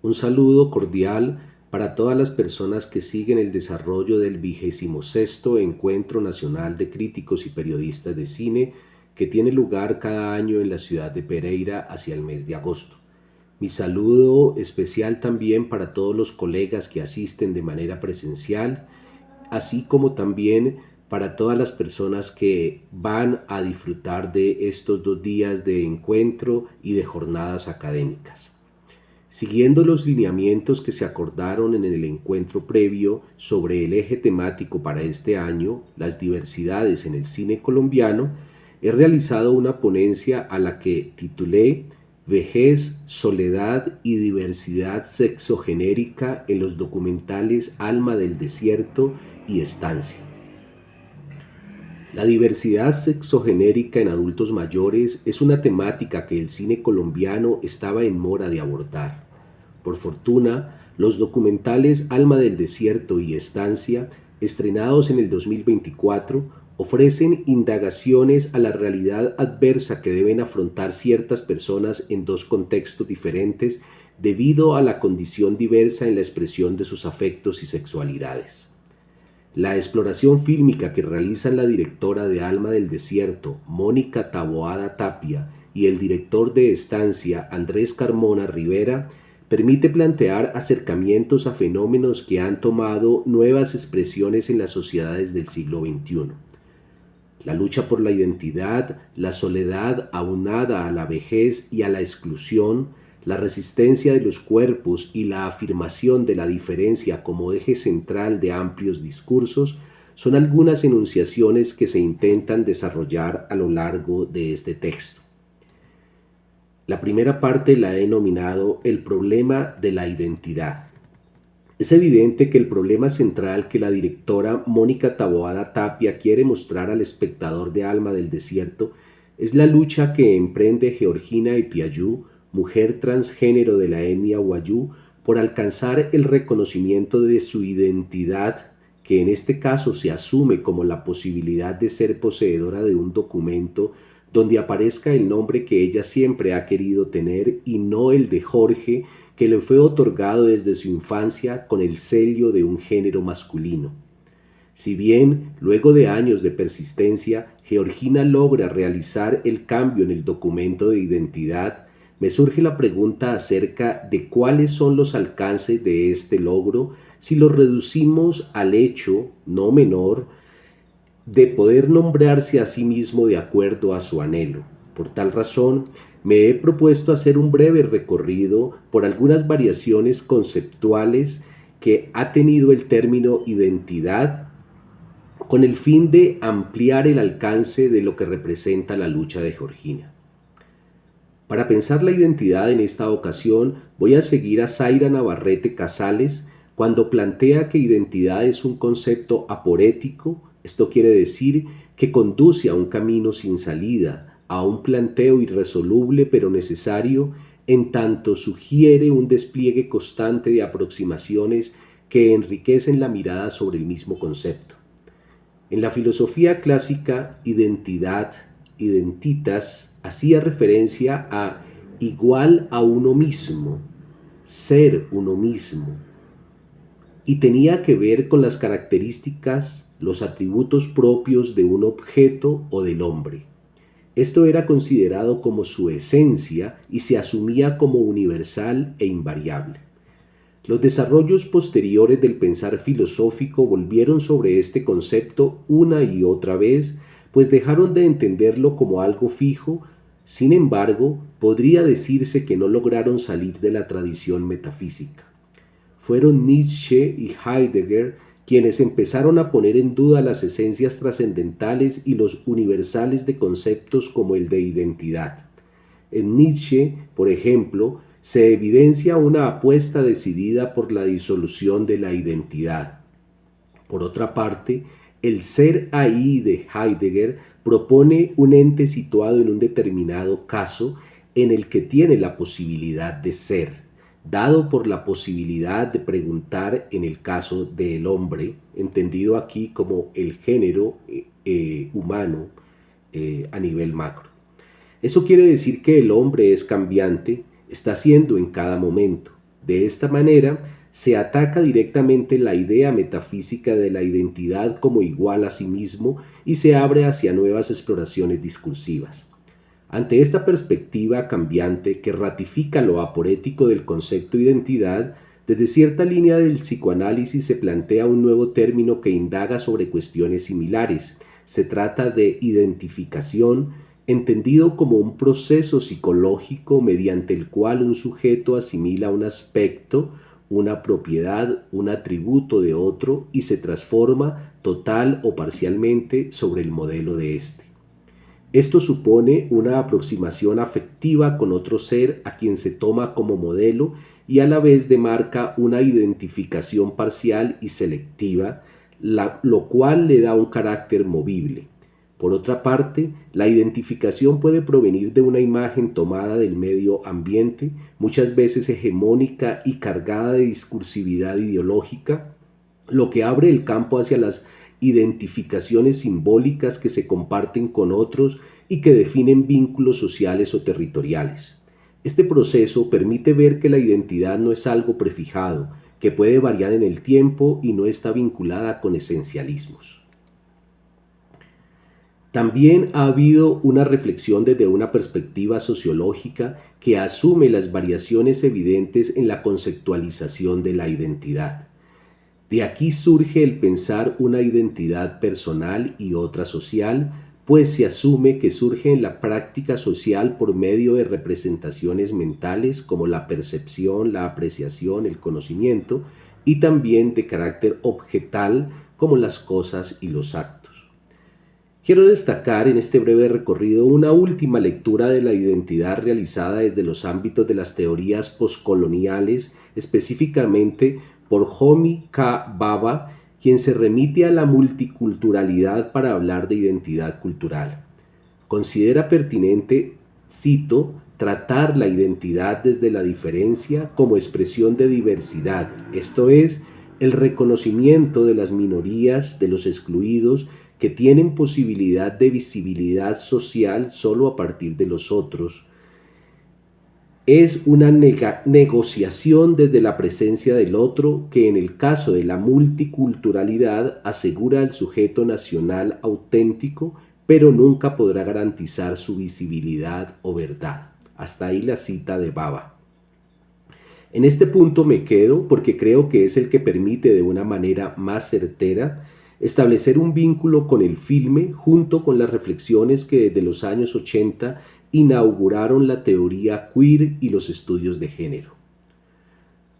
Un saludo cordial para todas las personas que siguen el desarrollo del 26º Encuentro Nacional de Críticos y Periodistas de Cine que tiene lugar cada año en la ciudad de Pereira hacia el mes de agosto. Mi saludo especial también para todos los colegas que asisten de manera presencial, así como también para todas las personas que van a disfrutar de estos 2 días de encuentro y de jornadas académicas. Siguiendo los lineamientos que se acordaron en el encuentro previo sobre el eje temático para este año, las diversidades en el cine colombiano, he realizado una ponencia a la que titulé Vejez, soledad y diversidad sexogenérica en los documentales Alma del Desierto y Estancia. La diversidad sexogenérica en adultos mayores es una temática que el cine colombiano estaba en mora de abordar. Por fortuna, los documentales Alma del Desierto y Estancia, estrenados en el 2024, ofrecen indagaciones a la realidad adversa que deben afrontar ciertas personas en dos contextos diferentes debido a la condición diversa en la expresión de sus afectos y sexualidades. La exploración fílmica que realizan la directora de Alma del Desierto, Mónica Taboada Tapia, y el director de Estancia, Andrés Carmona Rivera, permite plantear acercamientos a fenómenos que han tomado nuevas expresiones en las sociedades del siglo XXI. La lucha por la identidad, la soledad aunada a la vejez y a la exclusión, la resistencia de los cuerpos y la afirmación de la diferencia como eje central de amplios discursos son algunas enunciaciones que se intentan desarrollar a lo largo de este texto. La primera parte la he denominado el problema de la identidad. Es evidente que el problema central que la directora Mónica Taboada Tapia quiere mostrar al espectador de Alma del Desierto es la lucha que emprende Georgina Ipiayú, mujer transgénero de la etnia wayú, por alcanzar el reconocimiento de su identidad, que en este caso se asume como la posibilidad de ser poseedora de un documento donde aparezca el nombre que ella siempre ha querido tener y no el de Jorge, que le fue otorgado desde su infancia con el sello de un género masculino. Si bien, luego de años de persistencia, Georgina logra realizar el cambio en el documento de identidad, me surge la pregunta acerca de cuáles son los alcances de este logro si lo reducimos al hecho, no menor, de poder nombrarse a sí mismo de acuerdo a su anhelo. Por tal razón, me he propuesto hacer un breve recorrido por algunas variaciones conceptuales que ha tenido el término identidad con el fin de ampliar el alcance de lo que representa la lucha de Georgina. Para pensar la identidad en esta ocasión, voy a seguir a Zaira Navarrete Casales cuando plantea que identidad es un concepto aporético. Esto quiere decir que conduce a un camino sin salida, a un planteo irresoluble pero necesario, en tanto sugiere un despliegue constante de aproximaciones que enriquecen la mirada sobre el mismo concepto. En la filosofía clásica, identidad, identitas, hacía referencia a igual a uno mismo, ser uno mismo, y tenía que ver con las características, los atributos propios de un objeto o del hombre. Esto era considerado como su esencia y se asumía como universal e invariable. Los desarrollos posteriores del pensar filosófico volvieron sobre este concepto una y otra vez, pues dejaron de entenderlo como algo fijo. Sin embargo, podría decirse que no lograron salir de la tradición metafísica. Fueron Nietzsche y Heidegger quienes empezaron a poner en duda las esencias trascendentales y los universales de conceptos como el de identidad. En Nietzsche, por ejemplo, se evidencia una apuesta decidida por la disolución de la identidad. Por otra parte, el ser ahí de Heidegger propone un ente situado en un determinado caso en el que tiene la posibilidad de ser, dado por la posibilidad de preguntar en el caso del hombre, entendido aquí como el género humano a nivel macro. Eso quiere decir que el hombre es cambiante, está siendo en cada momento. De esta manera, se ataca directamente la idea metafísica de la identidad como igual a sí mismo y se abre hacia nuevas exploraciones discursivas. Ante esta perspectiva cambiante que ratifica lo aporético del concepto identidad, desde cierta línea del psicoanálisis se plantea un nuevo término que indaga sobre cuestiones similares. Se trata de identificación, entendido como un proceso psicológico mediante el cual un sujeto asimila un aspecto, una propiedad, un atributo de otro y se transforma total o parcialmente sobre el modelo de éste. Esto supone una aproximación afectiva con otro ser a quien se toma como modelo y a la vez demarca una identificación parcial y selectiva, lo cual le da un carácter movible. Por otra parte, la identificación puede provenir de una imagen tomada del medio ambiente, muchas veces hegemónica y cargada de discursividad ideológica, lo que abre el campo hacia las identificaciones simbólicas que se comparten con otros y que definen vínculos sociales o territoriales. Este proceso permite ver que la identidad no es algo prefijado, que puede variar en el tiempo y no está vinculada con esencialismos. También ha habido una reflexión desde una perspectiva sociológica que asume las variaciones evidentes en la conceptualización de la identidad. De aquí surge el pensar una identidad personal y otra social, pues se asume que surge en la práctica social por medio de representaciones mentales como la percepción, la apreciación, el conocimiento, y también de carácter objetal como las cosas y los actos. Quiero destacar en este breve recorrido una última lectura de la identidad realizada desde los ámbitos de las teorías poscoloniales, específicamente por Homi K. Bhabha, quien se remite a la multiculturalidad para hablar de identidad cultural. Considera pertinente, cito, tratar la identidad desde la diferencia como expresión de diversidad, esto es, el reconocimiento de las minorías, de los excluidos, que tienen posibilidad de visibilidad social solo a partir de los otros. Es una negociación desde la presencia del otro que en el caso de la multiculturalidad asegura al sujeto nacional auténtico, pero nunca podrá garantizar su visibilidad o verdad. Hasta ahí la cita de Bhabha. En este punto me quedo porque creo que es el que permite de una manera más certera establecer un vínculo con el filme junto con las reflexiones que desde los años 80 inauguraron la teoría queer y los estudios de género.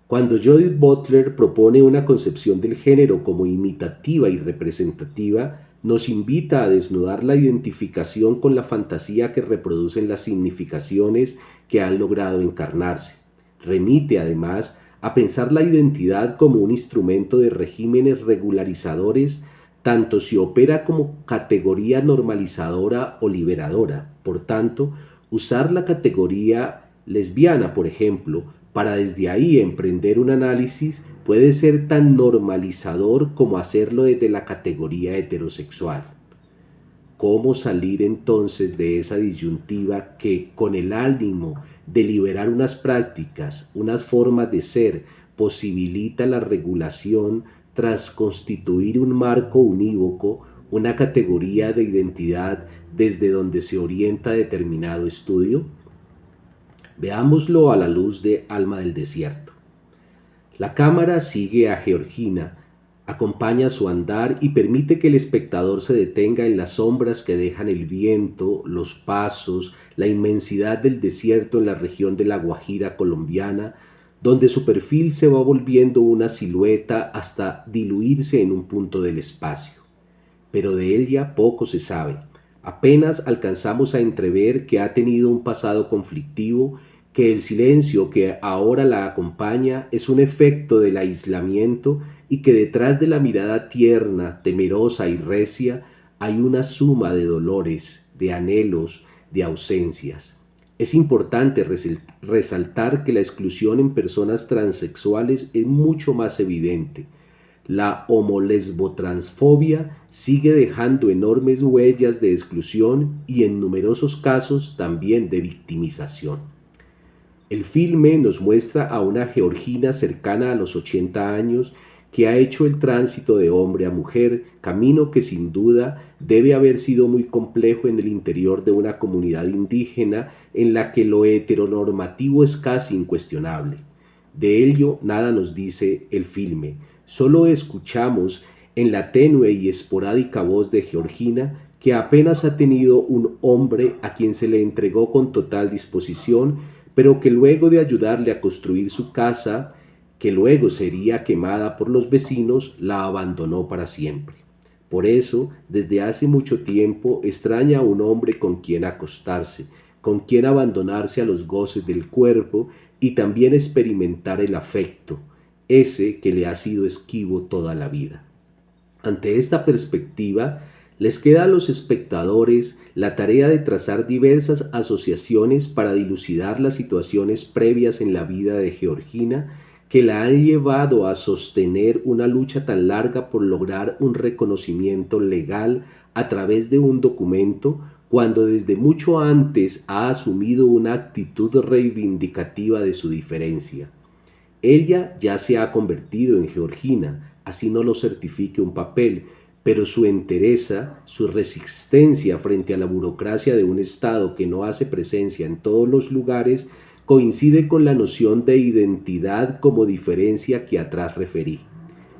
Cuando Judith Butler propone una concepción del género como imitativa y representativa, nos invita a desnudar la identificación con la fantasía que reproducen las significaciones que han logrado encarnarse. Remite además a pensar la identidad como un instrumento de regímenes regularizadores, tanto si opera como categoría normalizadora o liberadora. Por tanto, usar la categoría lesbiana, por ejemplo, para desde ahí emprender un análisis puede ser tan normalizador como hacerlo desde la categoría heterosexual. ¿Cómo salir entonces de esa disyuntiva que, con el ánimo de liberar unas prácticas, unas formas de ser, posibilita la regulación tras constituir un marco unívoco, una categoría de identidad desde donde se orienta determinado estudio? Veámoslo a la luz de Alma del Desierto. La cámara sigue a Georgina, acompaña su andar y permite que el espectador se detenga en las sombras que dejan el viento, los pasos, la inmensidad del desierto en la región de La Guajira colombiana, donde su perfil se va volviendo una silueta hasta diluirse en un punto del espacio. Pero de ella poco se sabe. Apenas alcanzamos a entrever que ha tenido un pasado conflictivo, que el silencio que ahora la acompaña es un efecto del aislamiento y que detrás de la mirada tierna, temerosa y recia hay una suma de dolores, de anhelos, de ausencias. Es importante resaltar que la exclusión en personas transexuales es mucho más evidente. La homolesbotransfobia sigue dejando enormes huellas de exclusión y en numerosos casos también de victimización. El filme nos muestra a una georgina cercana a los 80 años que ha hecho el tránsito de hombre a mujer, camino que sin duda debe haber sido muy complejo en el interior de una comunidad indígena en la que lo heteronormativo es casi incuestionable. De ello nada nos dice el filme, solo escuchamos en la tenue y esporádica voz de Georgina que apenas ha tenido un hombre a quien se le entregó con total disposición, pero que luego de ayudarle a construir su casa, que luego sería quemada por los vecinos, la abandonó para siempre. Por eso, desde hace mucho tiempo, extraña a un hombre con quien acostarse, con quien abandonarse a los goces del cuerpo y también experimentar el afecto, ese que le ha sido esquivo toda la vida. Ante esta perspectiva, les queda a los espectadores la tarea de trazar diversas asociaciones para dilucidar las situaciones previas en la vida de Georgina que la han llevado a sostener una lucha tan larga por lograr un reconocimiento legal a través de un documento, cuando desde mucho antes ha asumido una actitud reivindicativa de su diferencia. Ella ya se ha convertido en Georgina, así no lo certifique un papel, pero su entereza, su resistencia frente a la burocracia de un Estado que no hace presencia en todos los lugares, coincide con la noción de identidad como diferencia que atrás referí.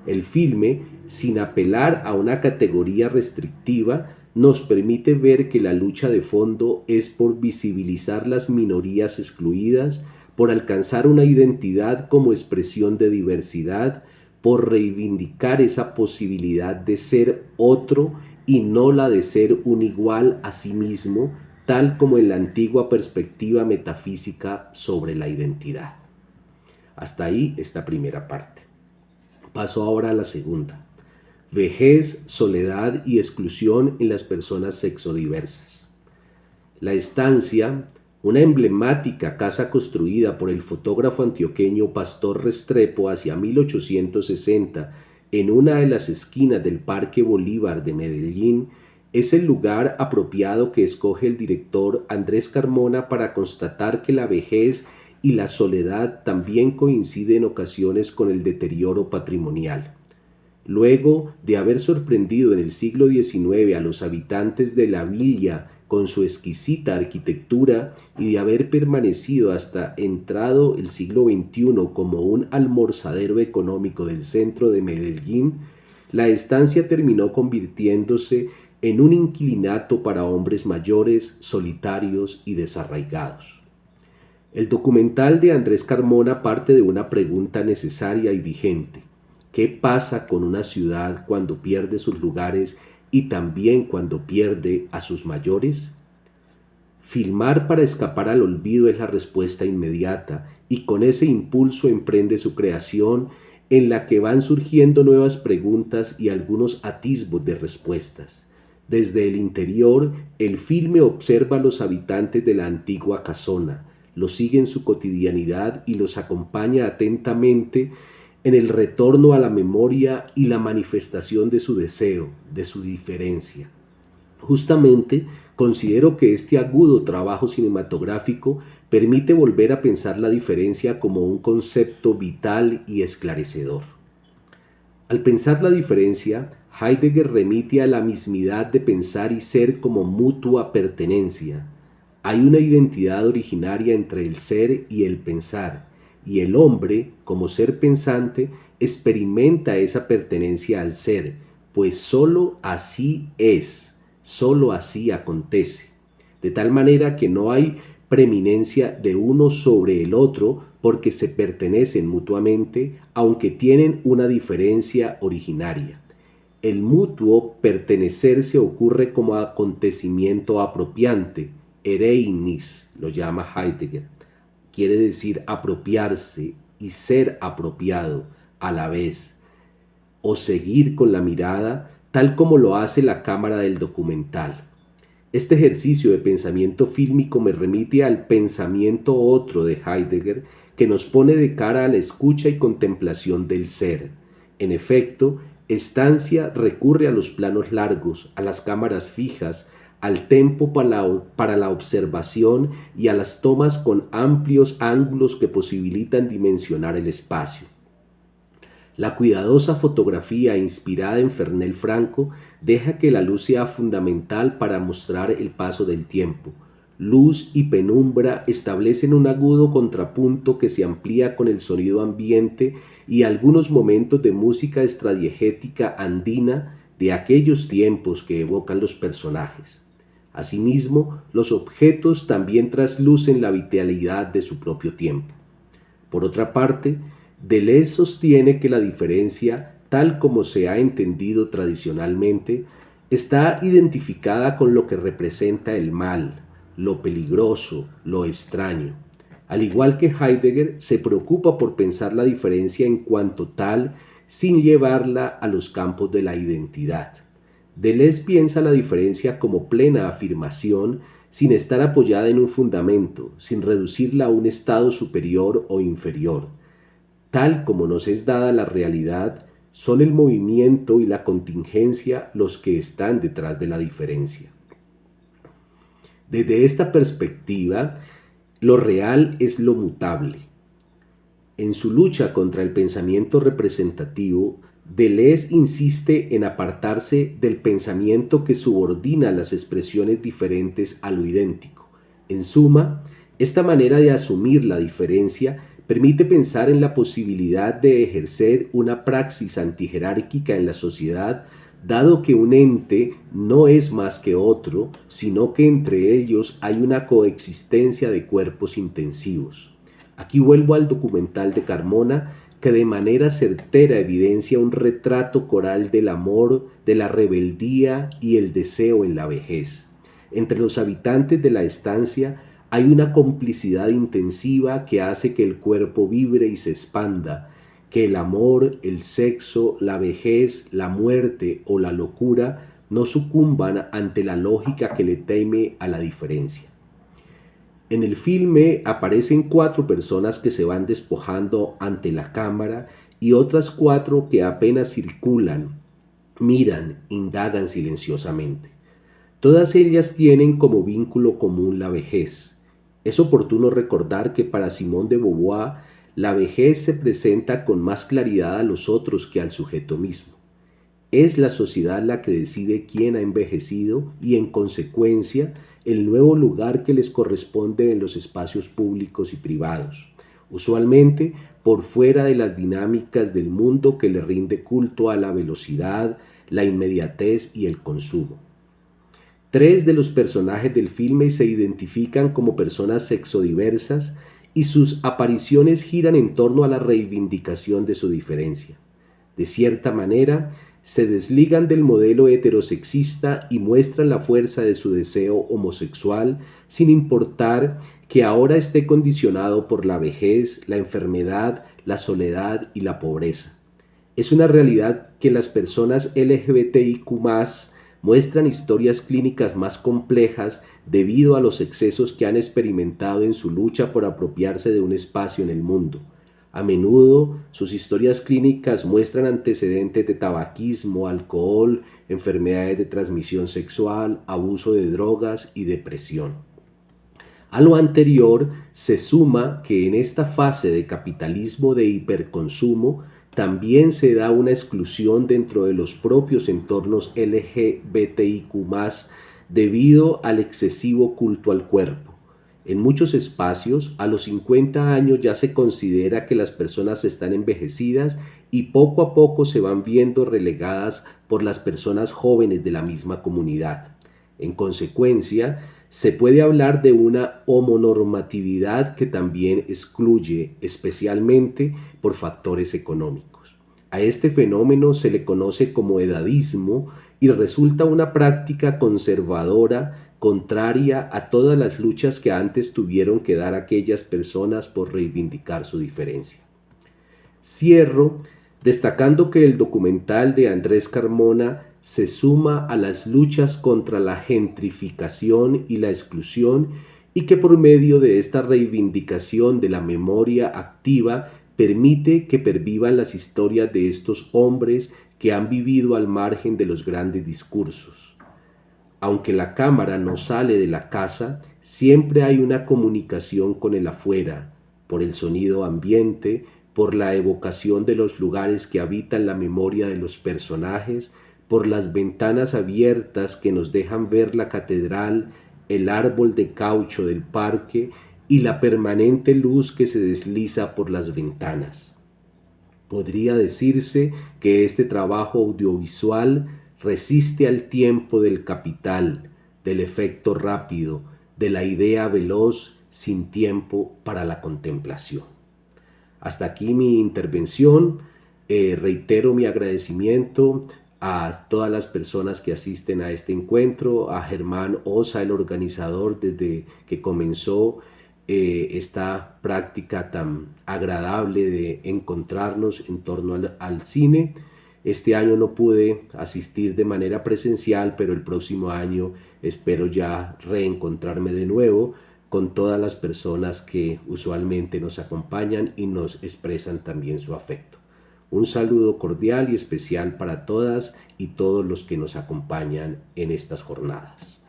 El filme, sin apelar a una categoría restrictiva, nos permite ver que la lucha de fondo es por visibilizar las minorías excluidas, por alcanzar una identidad como expresión de diversidad, por reivindicar esa posibilidad de ser otro y no la de ser un igual a sí mismo, tal como en la antigua perspectiva metafísica sobre la identidad. Hasta ahí esta primera parte. Paso ahora a la segunda. Vejez, soledad y exclusión en las personas sexodiversas. La estancia, una emblemática casa construida por el fotógrafo antioqueño Pastor Restrepo hacia 1860 en una de las esquinas del Parque Bolívar de Medellín, es el lugar apropiado que escoge el director Andrés Carmona para constatar que la vejez y la soledad también coinciden en ocasiones con el deterioro patrimonial. Luego de haber sorprendido en el siglo XIX a los habitantes de la villa con su exquisita arquitectura y de haber permanecido hasta entrado el siglo XXI como un almorzadero económico del centro de Medellín, la estancia terminó convirtiéndose en un inquilinato para hombres mayores, solitarios y desarraigados. El documental de Andrés Carmona parte de una pregunta necesaria y vigente. ¿Qué pasa con una ciudad cuando pierde sus lugares y también cuando pierde a sus mayores? Filmar para escapar al olvido es la respuesta inmediata y con ese impulso emprende su creación en la que van surgiendo nuevas preguntas y algunos atisbos de respuestas. Desde el interior, el filme observa a los habitantes de la antigua casona, los sigue en su cotidianidad y los acompaña atentamente en el retorno a la memoria y la manifestación de su deseo, de su diferencia. Justamente considero que este agudo trabajo cinematográfico permite volver a pensar la diferencia como un concepto vital y esclarecedor. Al pensar la diferencia, Heidegger remite a la mismidad de pensar y ser como mutua pertenencia. Hay una identidad originaria entre el ser y el pensar, y el hombre, como ser pensante, experimenta esa pertenencia al ser, pues sólo así es, sólo así acontece. De tal manera que no hay preeminencia de uno sobre el otro porque se pertenecen mutuamente, aunque tienen una diferencia originaria. El mutuo pertenecerse ocurre como acontecimiento apropiante, ereinis, lo llama Heidegger. Quiere decir apropiarse y ser apropiado a la vez, o seguir con la mirada, tal como lo hace la cámara del documental. Este ejercicio de pensamiento fílmico me remite al pensamiento otro de Heidegger, que nos pone de cara a la escucha y contemplación del ser. En efecto, Estancia recurre a los planos largos, a las cámaras fijas, al tempo para la observación y a las tomas con amplios ángulos que posibilitan dimensionar el espacio. La cuidadosa fotografía inspirada en Fernel Franco deja que la luz sea fundamental para mostrar el paso del tiempo. Luz y penumbra establecen un agudo contrapunto que se amplía con el sonido ambiente y algunos momentos de música extradiegética andina de aquellos tiempos que evocan los personajes. Asimismo, los objetos también traslucen la vitalidad de su propio tiempo. Por otra parte, Deleuze sostiene que la diferencia, tal como se ha entendido tradicionalmente, está identificada con lo que representa el mal, lo peligroso, lo extraño. Al igual que Heidegger, se preocupa por pensar la diferencia en cuanto tal sin llevarla a los campos de la identidad. Deleuze piensa la diferencia como plena afirmación sin estar apoyada en un fundamento, sin reducirla a un estado superior o inferior. Tal como nos es dada la realidad, son el movimiento y la contingencia los que están detrás de la diferencia. Desde esta perspectiva, lo real es lo mutable. En su lucha contra el pensamiento representativo, Deleuze insiste en apartarse del pensamiento que subordina las expresiones diferentes a lo idéntico. En suma, esta manera de asumir la diferencia permite pensar en la posibilidad de ejercer una praxis antijerárquica en la sociedad, dado que un ente no es más que otro, sino que entre ellos hay una coexistencia de cuerpos intensivos. Aquí vuelvo al documental de Carmona, que de manera certera evidencia un retrato coral del amor, de la rebeldía y el deseo en la vejez. Entre los habitantes de la estancia hay una complicidad intensiva que hace que el cuerpo vibre y se expanda, que el amor, el sexo, la vejez, la muerte o la locura no sucumban ante la lógica que le teme a la diferencia. En el filme aparecen 4 personas que se van despojando ante la cámara y otras 4 que apenas circulan, miran, indagan silenciosamente. Todas ellas tienen como vínculo común la vejez. Es oportuno recordar que para Simone de Beauvoir la vejez se presenta con más claridad a los otros que al sujeto mismo. Es la sociedad la que decide quién ha envejecido y, en consecuencia, el nuevo lugar que les corresponde en los espacios públicos y privados, usualmente por fuera de las dinámicas del mundo que le rinde culto a la velocidad, la inmediatez y el consumo. 3 de los personajes del filme se identifican como personas sexodiversas y sus apariciones giran en torno a la reivindicación de su diferencia. De cierta manera, se desligan del modelo heterosexista y muestran la fuerza de su deseo homosexual sin importar que ahora esté condicionado por la vejez, la enfermedad, la soledad y la pobreza. Es una realidad que las personas LGBTIQ+, muestran historias clínicas más complejas debido a los excesos que han experimentado en su lucha por apropiarse de un espacio en el mundo. A menudo, sus historias clínicas muestran antecedentes de tabaquismo, alcohol, enfermedades de transmisión sexual, abuso de drogas y depresión. A lo anterior se suma que en esta fase de capitalismo de hiperconsumo también se da una exclusión dentro de los propios entornos LGBTIQ+, debido al excesivo culto al cuerpo. En muchos espacios, a los 50 años ya se considera que las personas están envejecidas y poco a poco se van viendo relegadas por las personas jóvenes de la misma comunidad. En consecuencia, se puede hablar de una homonormatividad que también excluye, especialmente por factores económicos. A este fenómeno se le conoce como edadismo y resulta una práctica conservadora contraria a todas las luchas que antes tuvieron que dar aquellas personas por reivindicar su diferencia. Cierro destacando que el documental de Andrés Carmona se suma a las luchas contra la gentrificación y la exclusión y que por medio de esta reivindicación de la memoria activa permite que pervivan las historias de estos hombres que han vivido al margen de los grandes discursos. Aunque la cámara no sale de la casa, siempre hay una comunicación con el afuera, por el sonido ambiente, por la evocación de los lugares que habitan la memoria de los personajes, por las ventanas abiertas que nos dejan ver la catedral, el árbol de caucho del parque y la permanente luz que se desliza por las ventanas. Podría decirse que este trabajo audiovisual resiste al tiempo del capital, del efecto rápido, de la idea veloz sin tiempo para la contemplación. Hasta aquí mi intervención. Reitero mi agradecimiento a todas las personas que asisten a este encuentro, a Germán Osa, el organizador, desde que comenzó esta práctica tan agradable de encontrarnos en torno al cine. Este año no pude asistir de manera presencial, pero el próximo año espero ya reencontrarme de nuevo con todas las personas que usualmente nos acompañan y nos expresan también su afecto. Un saludo cordial y especial para todas y todos los que nos acompañan en estas jornadas.